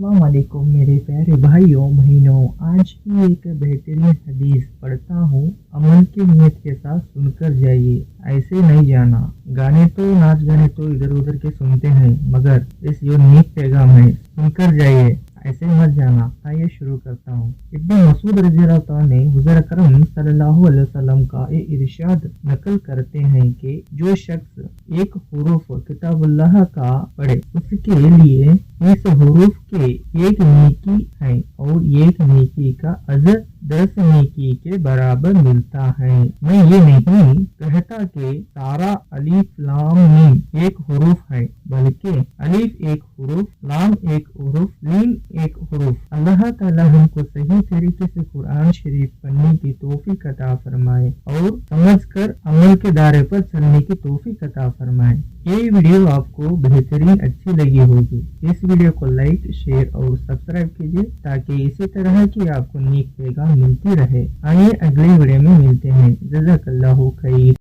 अस्सलाम वालेकुम मेरे प्यारे भाइयों बहनों। आज की एक बेहतरीन हदीस पढ़ता हूँ। अमल की नीयत के साथ सुनकर जाइए, ऐसे नहीं जाना। गाने तो नाच गाने तो इधर उधर के सुनते हैं, मगर इस यूनिक पैगाम है, सुनकर जाइए, ऐसे मत जाना। आइए शुरू करता हूँ। इब्न मसूद रज़ियल्लाहु ताला ने हुज़ूर अकरम सल्लल्लाहु अलैहि वसल्लम का ये इरशाद नकल करते हैं कि जो शख्स एक हुरूफ किताबुल्लाह का पढ़े, उसके लिए इस हुरूफ के एक नेकी है और एक नेकी का अजर 10 नेकी के बराबर मिलता है। मैं ये नहीं कहता कि सारा अलीफ लाम मीम एक हुरूफ है, बल्कि अलीफ एक हुरूफ, लाम एक हुरूफ, मीम एक हुरूफ। अल्लाह ताला हमको सही तरीके से कुरान शरीफ पढ़ने की तौफीक अता फरमाए और समझकर अमल के दायरे पर चलने की तौफीक अता फरमाए। ये वीडियो आपको बेहतरीन अच्छी लगी होगी। इस वीडियो को लाइक, शेयर और सब्सक्राइब कीजिए ताकि इसी तरह की आपको नेक पैगाम मिलती रहे। आइए अगली वीडियो में मिलते हैं। जज़ाकल्लाहु खैर।